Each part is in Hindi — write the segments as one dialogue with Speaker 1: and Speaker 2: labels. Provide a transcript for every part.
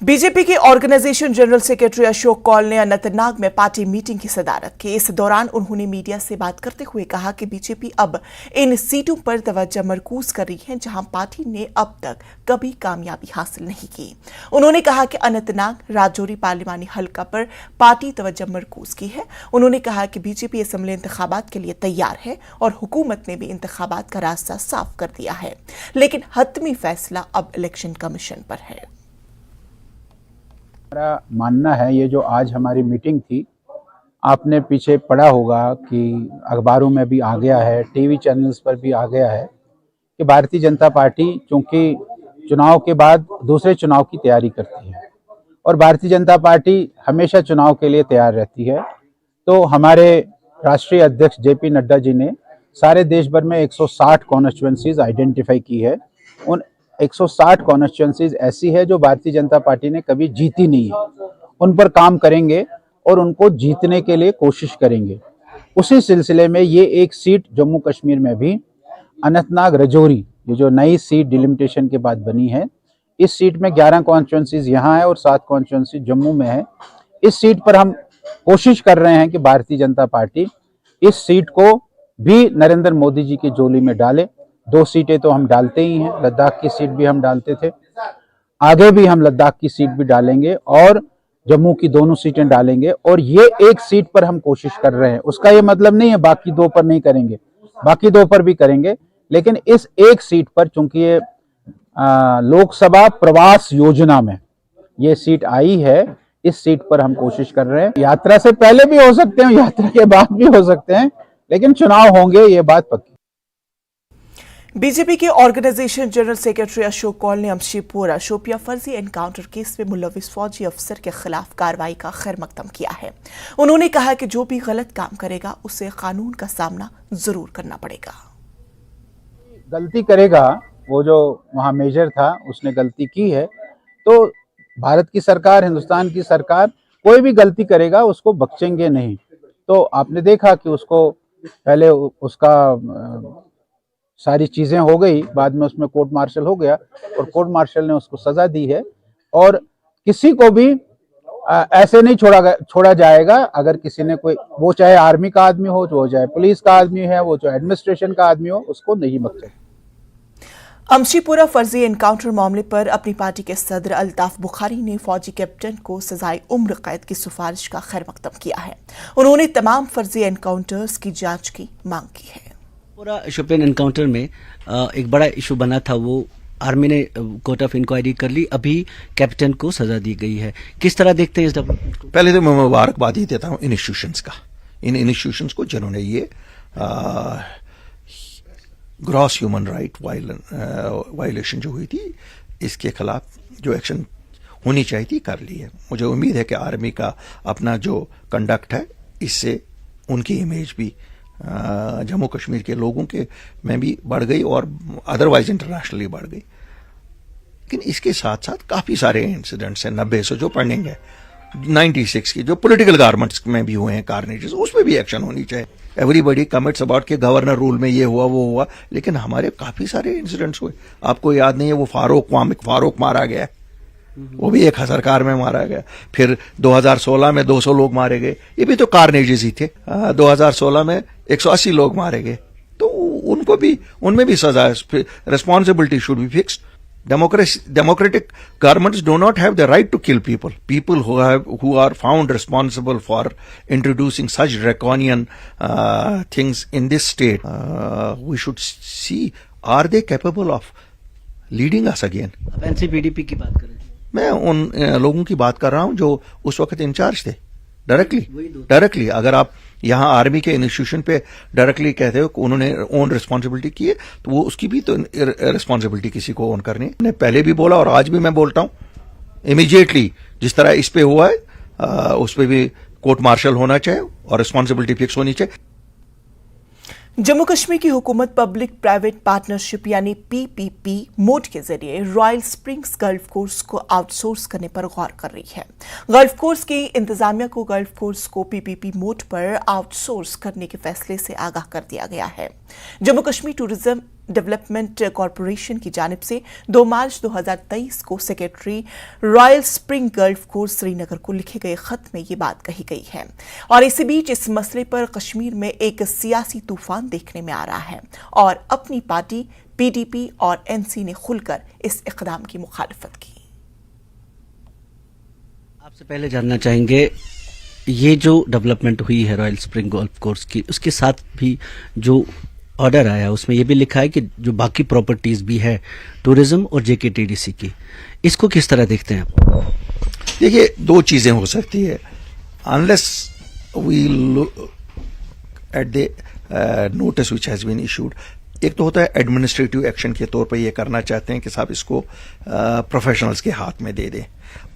Speaker 1: बीजेपी के organisation general secretary Ashok Kaul ने अनंतनाग में पार्टी मीटिंग की सदारत की। इस दौरान उन्होंने मीडिया से बात करते हुए कहा कि बीजेपी अब इन सीटों पर तवज्जो मरकूज कर रही है जहां पार्टी ने अब तक कभी कामयाबी हासिल नहीं की। उन्होंने कहा कि अनंतनाग राजौरी पार्लिमानी हल्का पर पार्टी तवज्जो मरकूज की है। उन्होंने कहा कि बीजेपी असम्बली इंतखाबात के लिए तैयार है और हुकूमत ने भी इंतखाबात का रास्ता साफ कर दिया है, लेकिन हतमी फैसला अब इलेक्शन कमीशन पर है।
Speaker 2: मेरा मानना है ये जो आज हमारी मीटिंग थी, आपने पीछे पढ़ा होगा कि अखबारों में भी आ गया है, टीवी चैनल्स पर भी आ गया है कि भारतीय जनता पार्टी चूंकि चुनाव के बाद दूसरे चुनाव की तैयारी करती है और भारतीय जनता पार्टी हमेशा चुनाव के लिए तैयार रहती है। तो हमारे राष्ट्रीय अध्यक्ष जेपी नड्डा जी ने सारे देश भर में 160 कॉन्स्टिट्यूएंसीज आइडेंटिफाई की है। उन 160 कॉन्स्टिट्यूएंसीज ऐसी है जो भारतीय जनता पार्टी ने कभी जीती नहीं है। उन पर काम करेंगे और उनको जीतने के लिए कोशिश करेंगे। उसी सिलसिले में ये एक सीट जम्मू कश्मीर में भी अनंतनाग राजौरी, ये जो नई सीट डिलिमिटेशन के बाद बनी है, इस सीट में 11 कॉन्स्टिट्यूएंसीज यहाँ है और 7 कॉन्स्टिट्यूएंसी जम्मू में है। इस सीट पर हम कोशिश कर रहे हैं कि भारतीय जनता पार्टी इस सीट को भी नरेंद्र मोदी जी की झोली में डाले। 2 सीटें तो हम डालते ही हैं, लद्दाख की सीट भी हम डालते थे, आगे भी हम लद्दाख की सीट भी डालेंगे और जम्मू की दोनों सीटें डालेंगे। और ये एक सीट पर हम कोशिश कर रहे हैं। उसका ये मतलब नहीं है बाकी 2 पर नहीं करेंगे, बाकी 2 पर भी करेंगे, लेकिन इस एक सीट पर चूंकि ये लोकसभा प्रवास योजना में ये सीट आई है, इस सीट पर हम कोशिश कर रहे हैं। यात्रा से पहले भी हो सकते हैं, यात्रा के बाद भी हो सकते हैं, लेकिन चुनाव होंगे, ये बात पक्की।
Speaker 1: बीजेपी के organisation general secretary Ashok Kaul ने अमशीपुरा शोपिया फर्जी एनकाउंटर केस में मुलविस फौजी अफसर के खिलाफ कार्रवाई का खैर मकदम किया है। उन्होंने कहा कि जो भी गलत काम करेगा उसे कानून का सामना जरूर करना पड़ेगा।
Speaker 2: गलती करेगा, वो जो वहां मेजर था उसने गलती की है, तो भारत की सरकार, हिंदुस्तान की सरकार कोई भी गलती करेगा उसको बख्शेंगे नहीं। तो आपने देखा कि उसको पहले उसका सारी चीजें हो गई, बाद में उसमें कोर्ट मार्शल हो गया और कोर्ट मार्शल ने उसको सजा दी है। और किसी को भी ऐसे नहीं छोड़ा जाएगा। अगर किसी ने कोई, वो चाहे आर्मी का आदमी हो, वो चाहे पुलिस का आदमी है, वो चाहे एडमिनिस्ट्रेशन का आदमी हो, उसको नहीं बख्शेगा।
Speaker 1: अमशीपुरा फर्जी एनकाउंटर मामले पर अपनी पार्टी के सदर अल्ताफ बुखारी ने फौजी कैप्टन को सजाए उम्र कैद की सिफारिश का खैर मकदम किया है। उन्होंने तमाम फर्जी एनकाउंटर्स की जांच की मांग की है।
Speaker 3: पूरा शोपियान एनकाउंटर में एक बड़ा इशू बना था, वो आर्मी ने कोर्ट ऑफ इंक्वायरी कर ली, अभी कैप्टन को सजा दी गई है। किस तरह देखते हैं इस डेवलपमेंट को? पहले
Speaker 4: तो मैं मुबारकबाद ही देता हूँ इन इंस्टीट्यूशंस का, इन इंस्टीट्यूशंस को जिन्होंने ये ग्रॉस ह्यूमन राइट वायलेशन जो हुई थी, इसके खिलाफ जो एक्शन होनी चाहिए थी कर ली है। मुझे उम्मीद है कि आर्मी का अपना जो कंडक्ट है, इससे उनकी इमेज भी जम्मू कश्मीर के लोगों के में भी बढ़ गई और अदरवाइज इंटरनेशनली बढ़ गई। लेकिन इसके साथ साथ काफी सारे इंसिडेंट्स हैं 90 से जो पढ़ेंगे, 96 की जो पॉलिटिकल गारमेंट्स में भी हुए हैं कार्नेजेस, उसमें भी एक्शन होनी चाहिए। एवरीबडी कमिट्स अबाउट के गवर्नर रूल में ये हुआ वो हुआ, लेकिन हमारे काफी सारे इंसिडेंट्स हुए। आपको याद नहीं है वो फारूक मारा गया, वो भी एक सरकार में मारा गया। फिर 2016 में 200 लोग मारे गए, ये भी तो कार्नेजेस ही थे। 2016 में 180 लोग मारे गए, तो उनको भी, उनमें भी सजा है। Responsibility should be fixed. Democratic governments do not have the right to kill people. People who are found responsible for introducing such draconian things in this state, we should see, are they capable of leading us again?
Speaker 3: अब NCPDP की बात करें,
Speaker 4: मैं उन लोगों की बात कर रहा हूं जो उस वक्त इंचार्ज थे। डायरेक्टली अगर आप यहाँ आर्मी के इंस्टीट्यूशन पे डायरेक्टली कहते हो कि उन्होंने ओन रिस्पॉन्सिबिलिटी की है, तो वो उसकी भी तो रिस्पॉन्सिबिलिटी किसी को ओन करनी है। मैंने पहले भी बोला और आज भी मैं बोलता हूँ, इमीडिएटली जिस तरह इस पे हुआ है उस पे भी कोर्ट मार्शल होना चाहिए और रिस्पॉन्सिबिलिटी फिक्स होनी चाहिए।
Speaker 1: जम्मू कश्मीर की हुकूमत पब्लिक प्राइवेट पार्टनरशिप यानी PPP मोड के जरिए रॉयल स्प्रिंग्स गल्फ कोर्स को आउटसोर्स करने पर गौर कर रही है। गल्फ कोर्स की इंतजामिया को गल्फ कोर्स को PPP मोड पर आउटसोर्स करने के फैसले से आगाह कर दिया गया है। Jammu Kashmir tourism development corporation की जानिब से 2 मार्च 2023 को secretary royal spring gulf course Srinagar को लिखे गए खत में ये बात कही गई है। और इसी बीच इस मसले पर कश्मीर में एक सियासी तूफान देखने में आ रहा है और अपनी पार्टी पीडीपी और एनसी ने खुलकर इस इक़दाम की मुखालफत की।
Speaker 3: आपसे पहले जानना चाहेंगे, ये जो डेवलपमेंट हुई है रॉयल स्प्रिंग गोल्फ कोर्स की, उसके साथ भी जो ऑर्डर आया उसमें यह भी लिखा है कि जो बाकी प्रॉपर्टीज भी है टूरिज्म और जेकेटीडीसी की, इसको किस तरह देखते हैं आप?
Speaker 4: देखिए, दो चीजें हो सकती है। Unless we look at the notice which has been issued, एक तो होता है एडमिनिस्ट्रेटिव एक्शन के तौर पे ये करना चाहते हैं कि साहब इसको प्रोफेशनल्स के हाथ में दे दें,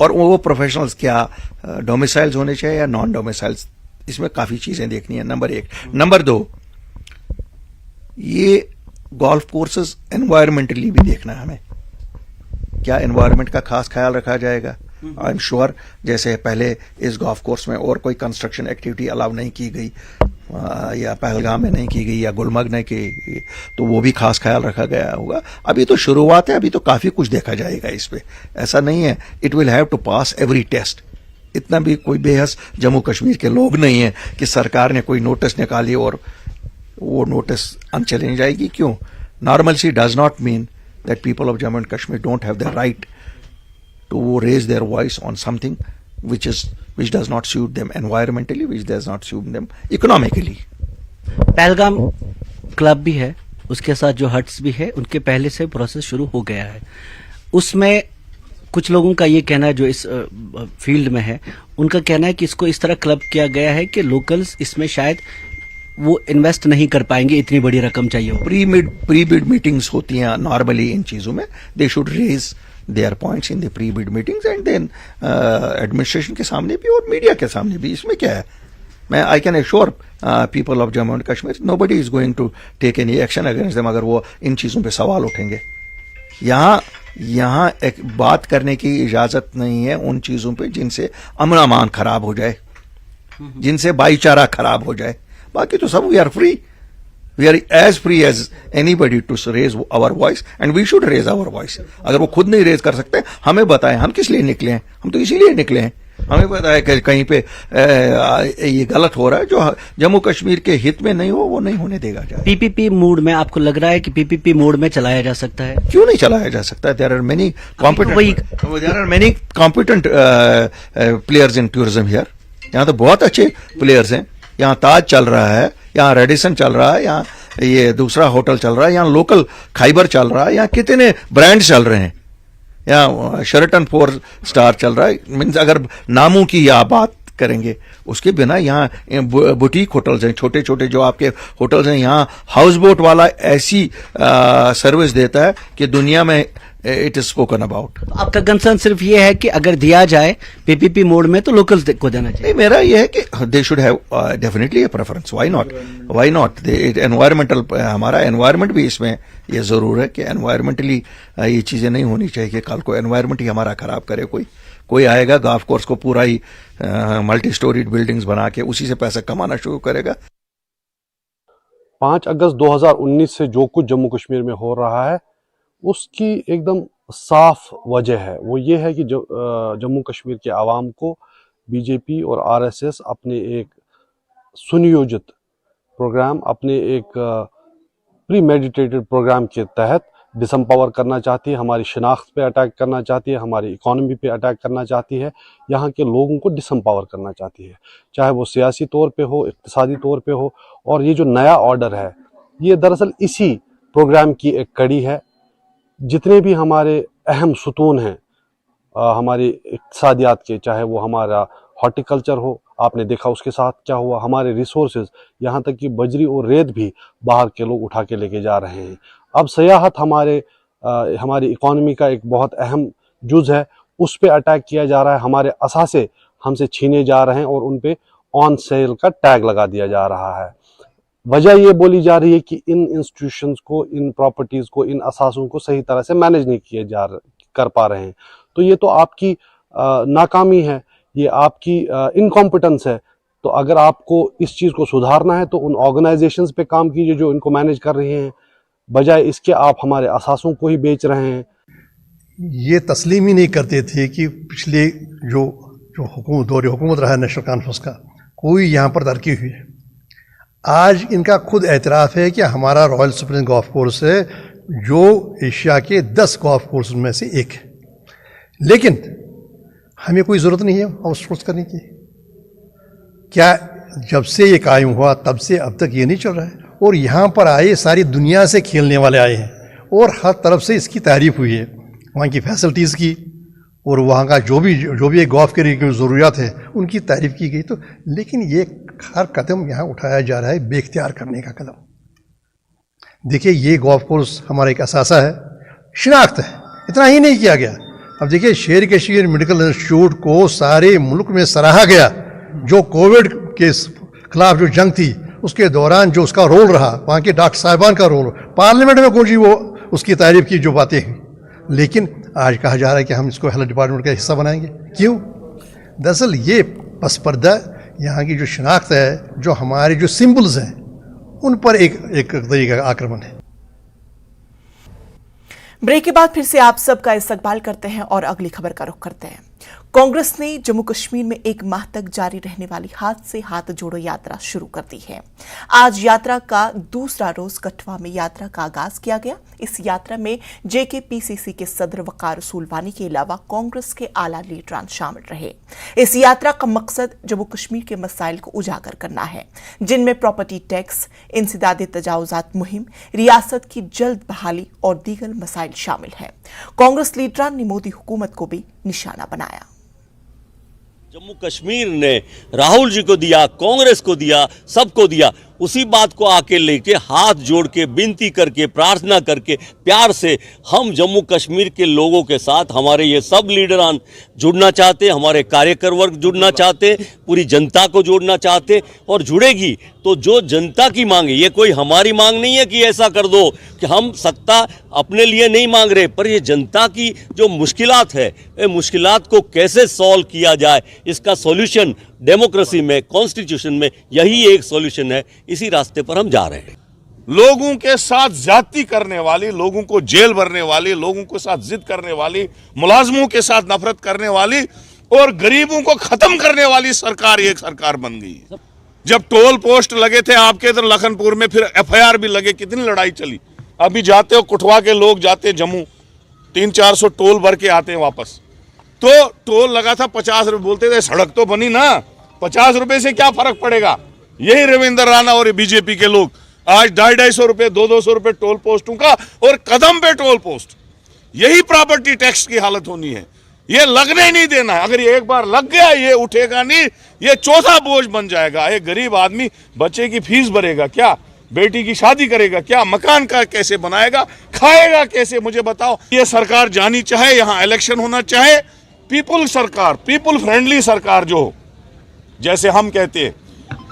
Speaker 4: और वो प्रोफेशनल्स क्या डोमिसाइल्स होने चाहिए या नॉन डोमिसाइल्स, इसमें काफी चीजें देखनी है, नंबर एक। नंबर दो, ये गोल्फ कोर्सेज एनवायरमेंटली भी देखना है हमें, क्या एनवायरमेंट का खास ख्याल रखा जाएगा। आई एम श्योर जैसे पहले इस गोल्फ कोर्स में और कोई कंस्ट्रक्शन एक्टिविटी अलाउ नहीं की गई, या पहलगाम में नहीं की गई या गुलमर्ग नहीं की, तो वो भी खास ख्याल रखा गया होगा। अभी तो शुरुआत है, अभी तो काफी कुछ देखा जाएगा इस पे, ऐसा नहीं है। It will have to pass every test. इतना भी कोई बेहस जम्मू कश्मीर के लोग नहीं है कि सरकार ने कोई नोटिस निकाली और वो नोटिस अनचैलेंज जाएगी। क्यों? Normalcy does not mean that people of Jammu and Kashmir don't have the right to raise their voice on something which does not suit them environmentally, which does not suit them economically.
Speaker 3: Pahalgam club भी है, उसके साथ जो हट्स भी है, उनके पहले से प्रोसेस शुरू हो गया है। उसमें कुछ लोगों का ये कहना है, जो इस फील्ड में है, उनका कहना है कि इसको इस तरह क्लब किया गया है कि लोकल्स इसमें शायद वो इन्वेस्ट नहीं कर पाएंगे, इतनी बड़ी रकम चाहिए हो।
Speaker 4: प्री बिड मीटिंग्स होती हैं नॉर्मली इन चीजों में, they should raise their points in the pre bid meetings and then administration के सामने भी और मीडिया के सामने भी। इसमें क्या है, मैं I can assure people of Jammu and Kashmir nobody is going to take any action against them अगर वो इन चीजों पे सवाल उठेंगे। यहाँ एक बात करने की इजाजत नहीं है उन चीजों पे जिनसे अमन अमान खराब हो जाए, जिनसे भाईचारा खराब हो जाए। बाकी तो सब we are free, we are as free as anybody to raise our voice and we should raise our voice. अगर वो खुद नहीं रेज कर सकते, हमें बताएं हम किस लिए निकले हैं, हम तो इसीलिए निकले हैं। हमें बताया कि कहीं पे ये गलत हो रहा है, जो जम्मू कश्मीर के हित में नहीं हो वो नहीं होने देगा जाए।
Speaker 3: पीपीपी मोड में आपको लग रहा है कि पीपीपी मोड में चलाया जा सकता है?
Speaker 4: क्यों नहीं चलाया जा सकता? There are many competent players in tourism here. यहाँ तो बहुत अच्छे प्लेयर्स हैं। यहाँ ताज चल रहा है, यहाँ रेडिसन चल रहा है, यहाँ ये दूसरा होटल चल रहा है, यहाँ लोकल खाइबर चल रहा है, यहाँ कितने ब्रांड चल रहे हैं, यहाँ शेरटन 4 स्टार चल रहा है। मीन्स अगर नामों की या बात करेंगे, उसके बिना यहाँ बुटीक होटल्स हैं, छोटे छोटे जो आपके होटल्स हैं। यहाँ हाउस बोट वाला ऐसी सर्विस देता है कि दुनिया में इट इज स्पोकन अबाउट।
Speaker 3: आपका कंसर्न सिर्फ ये है कि अगर दिया जाए पीपीपी मोड में तो लोकल्स को देना चाहिए?
Speaker 4: नहीं, मेरा ये है कि they should have definitely A preference. Why not environmental, हमारा एनवायरमेंट भी इसमें ये जरूर है कि एनवायरमेंटली ये चीजें नहीं होनी चाहिए कि कल को एनवायरमेंट ही हमारा खराब करे। कोई आएगा गोल्फ कोर्स को पूरा ही मल्टी स्टोरीड बिल्डिंग्स बना के उसी से पैसा कमाना शुरू करेगा।
Speaker 5: 5 अगस्त 2019 से जो कुछ जम्मू कश्मीर में हो रहा है उसकी एकदम साफ वजह है। वो ये है कि जम्मू कश्मीर के आवाम को बीजेपी और आरएसएस अपने एक सुनियोजित प्रोग्राम, अपने एक प्री मेडिटेटेड प्रोग्राम के तहत डिसम्पावर करना चाहती है, हमारी शिनाख्त पे अटैक करना चाहती है, हमारी इकॉनमी पे अटैक करना चाहती है, यहाँ के लोगों को डिसम्पावर करना चाहती है, चाहे वो सियासी तौर पे हो, इक़्तिसादी तौर पे हो। और ये जो नया ऑर्डर है ये दरअसल इसी प्रोग्राम की एक कड़ी है। जितने भी हमारे अहम सुतून हैं हमारी इक़्तिसादियात के, चाहे वो हमारा हॉर्टिकल्चर हो, आपने देखा उसके साथ क्या हुआ, हमारे रिसोर्सेज, यहाँ तक कि बजरी और रेत भी बाहर के लोग उठा के लेके जा रहे हैं। अब सयाहत हमारी इकॉनमी का एक बहुत अहम जुज़ है, उस पे अटैक किया जा रहा है। हमारे असासे हमसे छीने जा रहे हैं और उन पे ऑन सेल का टैग लगा दिया जा रहा है। वजह ये बोली जा रही है कि इन इंस्टीट्यूशंस को, इन प्रॉपर्टीज़ को, इन असासों को सही तरह से मैनेज नहीं कर पा रहे हैं। तो ये तो आपकी नाकामी है, ये आपकी इनकॉम्पिटेंस है। तो अगर आपको इस चीज़ को सुधारना है तो उन ऑर्गेनाइजेशंस पे काम कीजिए जो इनको मैनेज कर रही हैं। बजाय इसके आप हमारे असासों को ही बेच रहे हैं।
Speaker 6: ये तस्लीम ही नहीं करते थे कि पिछले जो दौर हुकूमत रहा है नेशनल कॉन्फ्रेंस का, कोई यहाँ पर तरक्की हुई है। आज इनका खुद एतराफ़ है कि हमारा रॉयल स्प्रिंग गोल्फ कोर्स है जो एशिया के 10 गोल्फ कोर्स में से एक है, लेकिन हमें कोई ज़रूरत नहीं है आउटसोर्स करने की। क्या जब से ये कायम हुआ तब से अब तक ये नहीं चल रहा है? और यहाँ पर आए सारी दुनिया से खेलने वाले आए हैं और हर तरफ से इसकी तारीफ़ हुई है, वहाँ की फैसिलिटीज़ की और वहाँ का जो भी एक गोल्फ के लिए ज़रूरियात है उनकी तारीफ़ की गई। तो लेकिन ये हर कदम यहाँ उठाया जा रहा है बेख्तियार करने का कदम। देखिए, ये गोल्फ कोर्स हमारा एक असासा है, शिनाख्त है, इतना ही नहीं किया गया। अब देखिए, शेर के शेर मेडिकल इंस्टीट्यूट को सारे मुल्क में सराहा गया। जो कोविड के खिलाफ जो जंग थी उसके दौरान जो उसका रोल रहा, वहाँ के डॉक्टर साहिबान का रोल, पार्लियामेंट में गूंजी वो उसकी तारीफ की जो बातें हैं। लेकिन आज कहा जा रहा है कि हम इसको हेल्थ डिपार्टमेंट का हिस्सा बनाएंगे। क्यों? दरअसल ये पस पर्दा यहाँ की जो शिनाख्त है, जो हमारे जो सिंबल्स हैं, उन पर एक तरीके का आक्रमण है।
Speaker 1: ब्रेक के बाद फिर से आप सबका इस्तकबाल करते हैं और अगली खबर का रुख करते हैं। कांग्रेस ने जम्मू कश्मीर में एक माह तक जारी रहने वाली हाथ से हाथ जोड़ो यात्रा शुरू कर दी है। आज यात्रा का दूसरा रोज कठुआ में यात्रा का आगाज किया गया। इस यात्रा में जेकेपीसीसी के सदर वकार रसूलवानी के अलावा कांग्रेस के आला लीडरान शामिल रहे। इस यात्रा का मकसद जम्मू कश्मीर के मसाइल को उजागर करना है, जिनमें प्रॉपर्टी टैक्स, इंसदादे तजावुजात मुहिम, रियासत की जल्द बहाली और दीगर मसाइल शामिल हैं। कांग्रेस लीडरान ने मोदी हुकूमत को भी निशाना बनाया।
Speaker 7: जम्मू कश्मीर ने राहुल जी को दिया, कांग्रेस को दिया, सबको दिया। उसी बात को आके लेके हाथ जोड़ के विनती करके प्रार्थना करके प्यार से हम जम्मू कश्मीर के लोगों के साथ, हमारे ये सब लीडरान जुड़ना चाहते, हमारे कार्यकर वर्ग जुड़ना चाहते, पूरी जनता को जोड़ना चाहते। और जुड़ेगी तो जो जनता की मांग है, ये कोई हमारी मांग नहीं है कि ऐसा कर दो, कि हम सत्ता अपने लिए नहीं मांग रहे, पर ये जनता की जो मुश्किलात है, ये मुश्किलात को कैसे सॉल्व किया जाए, इसका सॉल्यूशन डेमोक्रेसी में, कॉन्स्टिट्यूशन में यही एक सॉल्यूशन है। इसी रास्ते पर हम जा रहे हैं।
Speaker 8: लोगों के साथ ज्यादती करने वाली, लोगों को जेल भरने वाली, लोगों के साथ जिद करने वाली, मुलाजमों के साथ नफरत करने वाली और गरीबों को खत्म करने वाली सरकार एक सरकार बन गई है। जब टोल पोस्ट लगे थे आपके इधर लखनपुर में, फिर एफआईआर भी लगे, कितनी लड़ाई चली। अभी जाते हो कठुआ के लोग जाते जम्मू, 300-400 टोल भर के आते हैं वापस। तो टोल लगा था 50 रुपये, बोलते थे सड़क तो बनी ना, 50 रुपए से क्या फर्क पड़ेगा। यही रविंद्र राणा और बीजेपी के लोग आज 250 रुपए, 200 रुपए टोल पोस्टों का, और कदम पे टोल पोस्ट। यही प्रॉपर्टी टैक्स की हालत होनी है। ये लगने ही नहीं देना है। अगर ये एक बार लग गया, ये उठेगा नहीं, ये चौथा बोझ बन जाएगा। एक गरीब आदमी बच्चे की फीस भरेगा क्या, बेटी की शादी करेगा क्या, मकान का कैसे बनाएगा, खाएगा कैसे, मुझे बताओ। ये सरकार जानी चाहे, यहाँ इलेक्शन होना चाहे, पीपुल सरकार, पीपुल फ्रेंडली सरकार जो हो, जैसे हम कहते हैं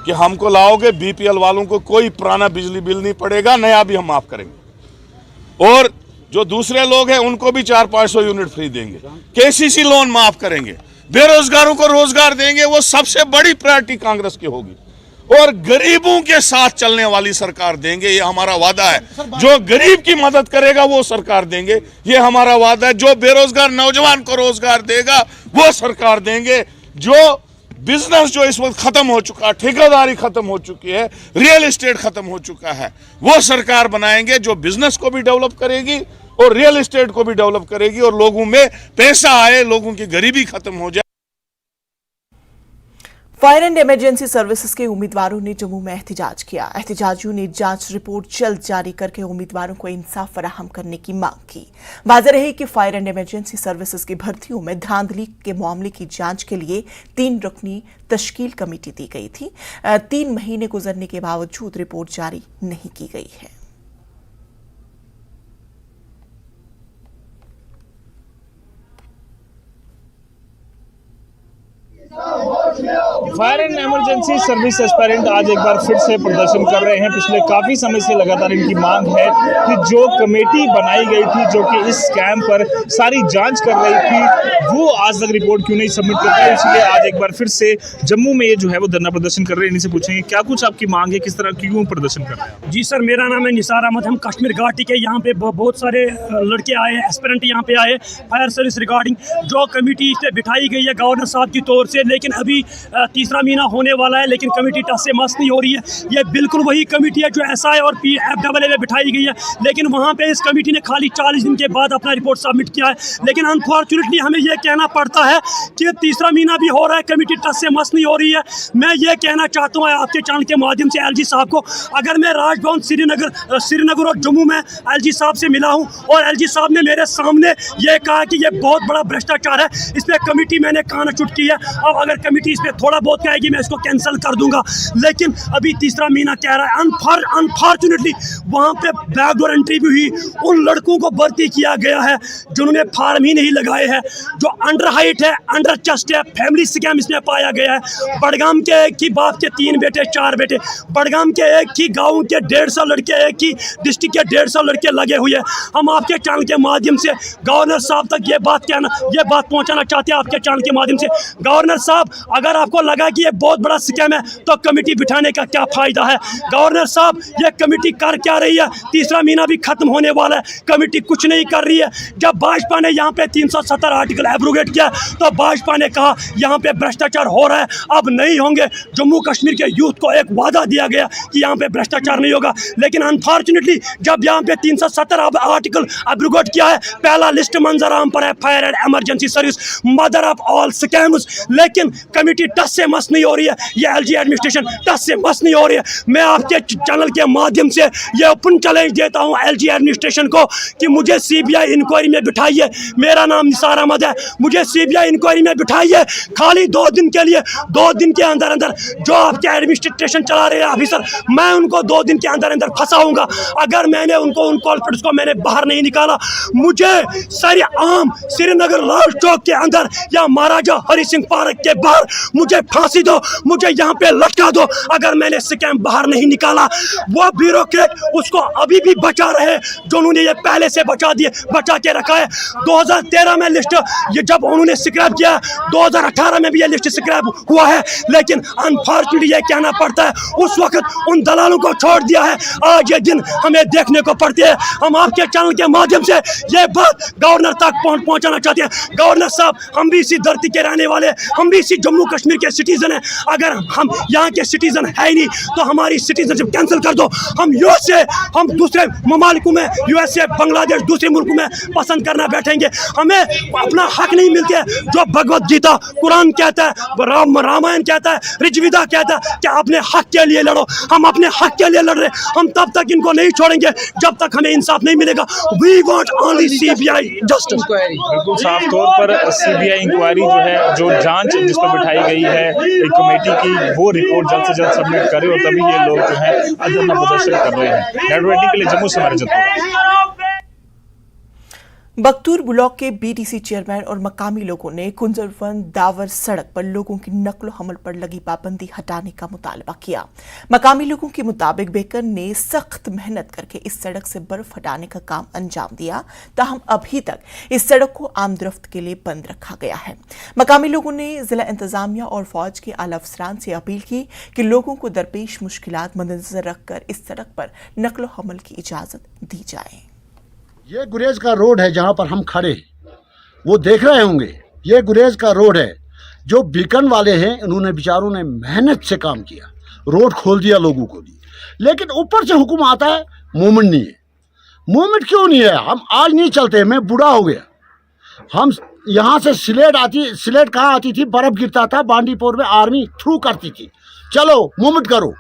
Speaker 8: कि हमको लाओगे, बीपीएल वालों को कोई पुराना बिजली बिल नहीं पड़ेगा, नया भी हम माफ करेंगे, और जो दूसरे लोग हैं उनको भी 400-500 यूनिट फ्री देंगे, केसीसी लोन माफ करेंगे, बेरोजगारों को रोजगार देंगे। वो सबसे बड़ी प्रायोरिटी कांग्रेस की होगी, और गरीबों के साथ चलने वाली सरकार देंगे, ये हमारा वादा है। जो गरीब की मदद करेगा वो सरकार देंगे, ये हमारा वादा है। जो बेरोजगार नौजवान को रोजगार देगा वो सरकार देंगे। जो बिजनेस जो इस वक्त खत्म हो चुका है, ठेकेदारी खत्म हो चुकी है, रियल एस्टेट खत्म हो चुका है, वो सरकार बनाएंगे जो बिजनेस को भी डेवलप करेगी और रियल एस्टेट को भी डेवलप करेगी, और लोगों में पैसा आए, लोगों की गरीबी खत्म हो जाए।
Speaker 1: फायर एंड इमरजेंसी सर्विसेज के उम्मीदवारों ने जम्मू में एहतजाज किया। एहतजाजियों ने जांच रिपोर्ट जल्द जारी करके उम्मीदवारों को इंसाफ फराहम करने की मांग की। वाज़ेह रहे कि फायर एंड इमरजेंसी सर्विसेज की भर्तियों में धांधली के मामले की जांच के लिए 3 रुकनी तश्कील कमेटी दी गई थी। 3 महीने गुजरने के बावजूद रिपोर्ट जारी नहीं की गई है।
Speaker 9: Fire and emergency service aspirant आज एक बार फिर से प्रदर्शन कर रहे हैं। पिछले काफ़ी समय से लगातार इनकी मांग है कि जो कमेटी बनाई गई थी जो कि इस स्कैम पर सारी जांच कर रही थी, वो आज तक रिपोर्ट क्यों नहीं सबमिट कर पाई। इसलिए आज एक बार फिर से जम्मू में ये जो है वो धरना प्रदर्शन कर रहे हैं। इनसे पूछेंगे क्या कुछ आपकी मांग है, किस तरह क्यों प्रदर्शन कर रहे हैं।
Speaker 10: जी सर, मेरा नाम है निसार अहमद। हम कश्मीर घाटी के यहाँ पे बहुत सारे लड़के आए हैं, एस्पिरेंट यहाँ पे आए फायर सर्विस रिगार्डिंग जो कमेटी इस पे बिठाई गई है गवर्नर साहब की तौर से, लेकिन अभी तीसरा महीना होने वाला है लेकिन कमेटी टस से मस नहीं हो रही है। ये बिल्कुल वही कमेटी है जो SI और PFAA में बिठाई गई है, लेकिन वहाँ पे इस कमेटी ने खाली 40 दिन के बाद अपना रिपोर्ट सबमिट किया है। लेकिन अनफॉर्चुनेटली हमें ये कहना पड़ता है कि तीसरा महीना भी हो रहा है, कमेटी टस से मस नहीं हो रही है। मैं ये कहना चाहता हूँ आपके चैनल के माध्यम से LG साहब को, अगर मैं राजभवन श्रीनगर और जम्मू में LG साहब से मिला हूँ और LG साहब ने मेरे सामने ये कहा कि ये बहुत बड़ा भ्रष्टाचार है, इस पर कमेटी मैंने कान चुट की है। अब अगर कमेटी इस पर थोड़ा बहुत कहेगी मैं इसको कैंसिल कर दूंगा, लेकिन अभी तीसरा महीना कह रहा है। अनफॉर्चुनेटली वहाँ पे बैकडोर एंट्री भी हुई, उन लड़कों को भर्ती किया गया है जिन्होंने फार्म ही नहीं लगाए हैं, जो अंडर हाइट है, अंडर चेस्ट है। फैमिली स्कैम इसमें पाया गया है। बड़गाम के एक ही बाप के 3 बेटे 4 बेटे, बड़गाम के एक ही गाँव के 150 लड़के, एक ही डिस्ट्रिक्ट के 150 लड़के लगे हुए हैं। हम आपके चैनल के माध्यम से गवर्नर साहब तक ये बात पहुंचाना चाहते हैं आपके चैनल के माध्यम से। गवर्नर साहब, अगर आपको लगा कि ये बहुत बड़ा स्कैम है तो कमेटी बिठाने का क्या फायदा है। गवर्नर साहब, ये कमेटी कर क्या रही है? तीसरा महीना भी खत्म होने वाला है, कमेटी कुछ नहीं कर रही है। जब भाजपा ने यहाँ पे 370 आर्टिकल एब्रोगेट किया तो भाजपा ने कहा यहाँ पे भ्रष्टाचार हो रहा है, अब नहीं होंगे। जम्मू कश्मीर के यूथ को एक वादा दिया गया कि यहाँ पे भ्रष्टाचार नहीं होगा, लेकिन अनफॉर्चुनेटली जब यहाँ पे 370 आर्टिकल एब्रोगेट किया है, पहला लिस्ट मंजर आम पर है fire and emergency service, mother of all scams. लेकिन कमेटी टस से मस नहीं हो रही है, ये LG एडमिनिस्ट्रेशन टस से मस नहीं हो रही है। मैं आपके चैनल के माध्यम से ये ओपन चैलेंज देता हूँ LG एडमिनिस्ट्रेशन को कि मुझे CBI इंक्वायरी में बिठाइए। मेरा नाम निसार अहमद है, मुझे CBI इंक्वायरी में बिठाइए खाली 2 दिन के लिए। 2 दिन के अंदर अंदर जो आपके एडमिनिस्ट्रेशन चला रहे हैं ऑफिसर, मैं उनको 2 दिन के अंदर अंदर फंसाऊंगा। अगर मैंने उन कॉर्पोरेट्स को मैंने बाहर नहीं निकाला, मुझे सारे आम श्रीनगर लाल चौक के अंदर या महाराजा हरि सिंह पार्क के बाहर मुझे फांसी दो, मुझे यहाँ पे लटका दो। अगर मैंने स्कैम बाहर नहीं निकाला, वो ब्यूरोक्रेट उसको अभी भी बचा रहे जो उन्होंने ये पहले से बचा के रखा है। 2013 में लिस्ट ये जब उन्होंने स्क्रैप किया, 2018 में भी ये लिस्ट स्क्रैप हुआ है, लेकिन अनफॉर्चुनेटली ये कहना पड़ता है उस वक्त उन दलालों को छोड़ दिया है। आज ये दिन हमें देखने को पड़ते हैं। हम आपके चैनल के माध्यम से ये बात गवर्नर तक पहुंचाना चाहते हैं। गवर्नर साहब, हम भी इसी धरती के रहने वाले, हम भी इसी जम्मू कश्मीर के सिटीजन हैं। अगर हम यहाँ के सिटीजन है ही नहीं तो हमारी सिटीजनशिप कैंसिल कर दो। हम USA, हम दूसरे ममालिकों में USA, बांग्लादेश, दूसरे मुल्कों में पसंद करना बैठेंगे। हमें अपना हक नहीं मिलते जो भगवत गीता कुरान कहता है, रामायण कहता है, ऋग्वेद कहता है कि अपने हक के लिए लड़ो। हम अपने हक के लिए लड़ रहे, हम तब तक इनको नहीं छोड़ेंगे जब तक हमें इंसाफ नहीं मिलेगा। We want only CBI justice.
Speaker 9: बिल्कुल साफ तौर पर CBI इंक्वायरी जो है, जो जांच जिस पर बिठाई गई है एक कमेटी की, वो रिपोर्ट जल्द से जल्द सबमिट करे और तभी ये लोग जो है धरना प्रदर्शन कर रहे हैं। नेटवर्किंग के लिए जम्मू से हमारे जतन।
Speaker 1: बख्तूर ब्लॉक के BDC चेयरमैन और मकामी लोगों ने कुंजरवन दावर सड़क पर लोगों की नकलो हमल पर लगी पाबंदी हटाने का मुतालबा किया। मकामी लोगों के मुताबिक बेकर ने सख्त मेहनत करके इस सड़क से बर्फ हटाने का काम अंजाम दिया, ताहम अभी तक इस सड़क को आमदरफ्त के लिए बंद रखा गया है। मकामी लोगों ने जिला इंतजामिया और फौज के आला अफसरान से अपील की कि लोगों को दरपेश मुश्किलात मद्देनजर रखकर इस सड़क पर नकलो हमल की इजाजत दी जाए।
Speaker 11: ये गुरेज का रोड है जहाँ पर हम खड़े हैं, वो देख रहे होंगे। ये गुरेज का रोड है। जो बीकन वाले हैं इन्होंने बेचारों ने मेहनत से काम किया, रोड खोल दिया लोगों को लिए, लेकिन ऊपर से हुक्म आता है मूवमेंट नहीं है। मूवमेंट क्यों नहीं है? हम आज नहीं चलते, मैं बूढ़ा हो गया। हम यहाँ से सिलेट कहाँ आती थी, बर्फ गिरता था, बांडीपुर में आर्मी थ्रू करती थी, चलो मूवमेंट करो।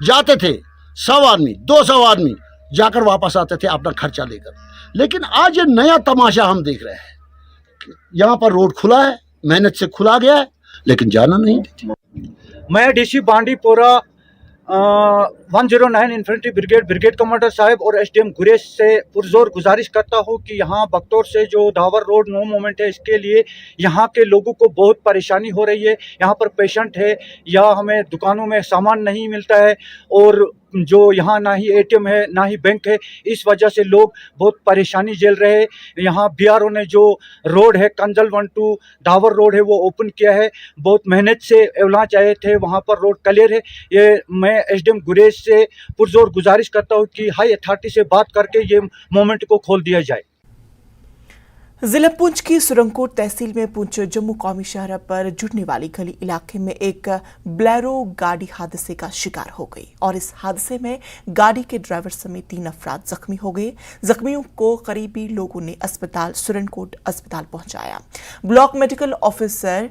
Speaker 11: जाते थे 100 आदमी 200 आदमी जाकर वापस आते थे अपना खर्चा लेकर। लेकिन आज ये नया तमाशा हम देख रहे हैं। यहाँ पर रोड खुला है, मेहनत से खुला गया है, लेकिन जाना नहीं देती।
Speaker 12: मैं DC Bandipora 109 infantry brigade commander साहब और एसडीएम गुरेज से पुरजोर गुजारिश करता हूँ कि यहाँ बख्तौर से जो दावर रोड नो मूवमेंट है, इसके लिए यहाँ के लोगों को बहुत परेशानी हो रही है। यहाँ पर पेशेंट है या हमें दुकानों में सामान नहीं मिलता है और जो यहाँ ना ही एटीएम है ना ही बैंक है, इस वजह से लोग बहुत परेशानी झेल रहे हैं। यहाँ बीआरओ ने जो रोड है कंजल 1 टू दावर रोड है वो ओपन किया है। बहुत मेहनत से एवलांच आए थे, वहाँ पर रोड क्लियर है। ये मैं एसडीएम गुरेज से पुरजोर गुजारिश करता हूँ कि हाई अथॉरिटी से बात करके ये मोमेंट को खोल दिया जाए।
Speaker 1: जिला पुंछ की सुरंगकोट तहसील में पुंछ जम्मू कौमी शहर पर जुड़ने वाली गली इलाके में एक ब्लेरो गाड़ी हादसे का शिकार हो गई और इस हादसे में गाड़ी के ड्राइवर समेत 3 अफराद जख्मी हो गए। जख्मियों को करीबी लोगों ने अस्पताल सुरंगकोट अस्पताल पहुंचाया। ब्लॉक मेडिकल ऑफिसर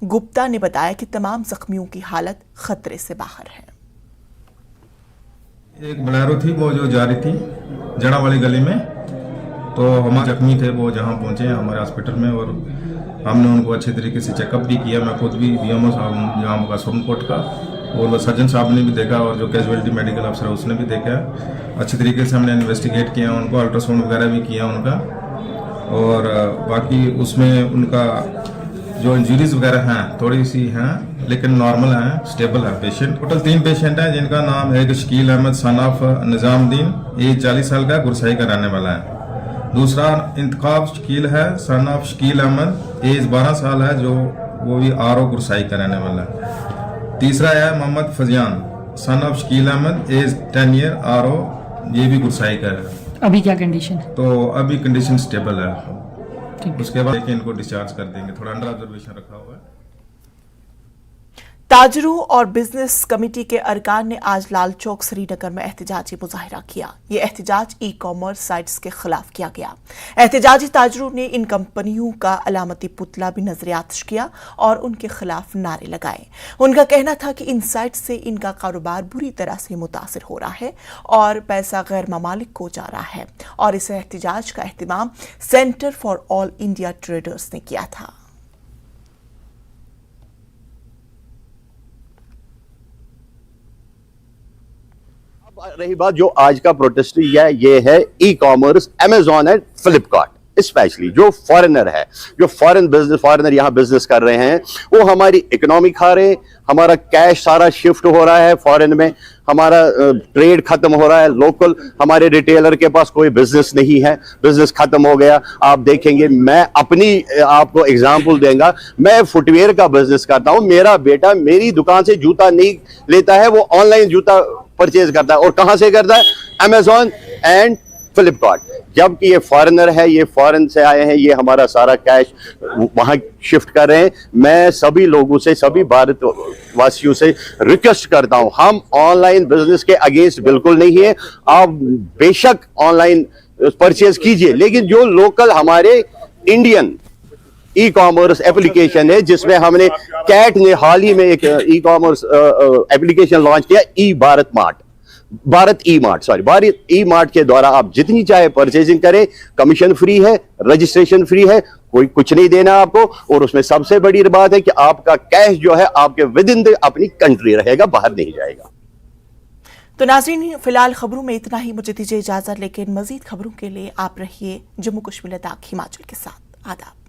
Speaker 1: गुप्ता ने बताया कि तमाम जख्मियों की हालत खतरे से बाहर है।
Speaker 13: एक ब्लेरो थी वो जो जा रही थी जड़ा वाली गली में, तो हमारे जख्मी थे वो जहाँ पहुँचे हैं हमारे हॉस्पिटल में और हमने उनको अच्छे तरीके से चेकअप भी किया। मैं खुद भी बीएमओ साहब यहाँ का सुरनकोट का और वो सर्जन साहब ने भी देखा और जो कैजुअलिटी मेडिकल अफसर है उसने भी देखा। अच्छे तरीके से हमने इन्वेस्टिगेट किया, उनको अल्ट्रासाउंड वगैरह भी किया उनका, और बाकी उसमें उनका जो इंजरीज वगैरह हैं थोड़ी सी हैं लेकिन नॉर्मल हैं, स्टेबल है पेशेंट। टोटल 3 पेशेंट हैं जिनका नाम है एक Shakeel Ahmed son of Nizamuddin, age 40 साल का, गुरसाई का रहने वाला है। दूसरा इंतखाब शकील है son of Shakeel Ahmad, age 12 साल है, जो वो भी आर ओ गुरसाई का रहने वाला है। तीसरा है Mohammad Faziyan son of Shakeel Ahmad, age 10 year, R O, ये भी गुरसाई का है।
Speaker 14: अभी क्या कंडीशन है?
Speaker 13: तो अभी कंडीशन स्टेबल है। उसके बाद देखिए इनको डिस्चार्ज कर देंगे, थोड़ा अंडर ऑब्जर्वेशन रखा हुआ है।
Speaker 1: ताजरों और बिजनेस कमेटी के अरकान ने आज लाल चौक श्रीनगर में एहतजाजी मुजाहिरा किया। ये एहतजाज ई कॉमर्स साइट्स के खिलाफ किया गया। एहतजाजी ताजरों ने इन कंपनियों का अलामती पुतला भी नजरियात किया और उनके खिलाफ नारे लगाए। उनका कहना था कि इन साइट्स से इनका कारोबार बुरी तरह से मुतासिर हो रहा है और पैसा गैर ममालिक को जा रहा है, और इस एहतजाज का एहतमाम centre for all India traders ने किया था।
Speaker 15: रही बात जो आज का प्रोटेस्ट ये है e commerce, Amazon and Flipkart, specially जो फॉरेनर है, जो फॉरेनर यहाँ बिजनेस कर रहे हैं, वो हमारी इकोनॉमी खा रहे हैं। हमारा कैश सारा शिफ्ट हो रहा है फॉरेन में, हमारा ट्रेड खत्म हो रहा है। लोकल हमारे रिटेलर के पास कोई बिजनेस नहीं है, बिजनेस खत्म हो गया। आप देखेंगे, मैं अपनी आपको एग्जांपल देंगे, मैं फुटवेयर का बिजनेस करता हूँ। मेरा बेटा मेरी दुकान से जूता नहीं लेता है, वो ऑनलाइन जूता परचेज करता है। और कहां से करता है? Amazon and Flipkart. जबकि ये फॉरेनर है, ये फॉरेन से आए हैं, ये हमारा सारा कैश वहां शिफ्ट कर रहे हैं। मैं सभी लोगों से, सभी भारतवासियों से रिक्वेस्ट करता हूं, हम ऑनलाइन बिजनेस के अगेंस्ट बिल्कुल नहीं है। आप बेशक ऑनलाइन परचेज कीजिए, लेकिन जो लोकल हमारे इंडियन ई कॉमर्स एप्लीकेशन है, जिसमें हमने कैट ने हाल ही में एक ई कॉमर्स एप्लीकेशन लॉन्च किया, भारत ई मार्ट के द्वारा आप जितनी चाहे परचेजिंग करें, कमीशन फ्री है, रजिस्ट्रेशन फ्री है, कोई कुछ नहीं देना आपको। और उसमें सबसे बड़ी बात है कि आपका कैश जो है आपके विद इन द अपनी कंट्री रहेगा, बाहर नहीं जाएगा।
Speaker 1: तो नाज़रीन, फिलहाल खबरों में इतना ही। मुझे दीजिए इजाजत, लेकिन मजीद खबरों के लिए आप रहिए जम्मू कश्मीर लद्दाख हिमाचल के साथ। आदाब।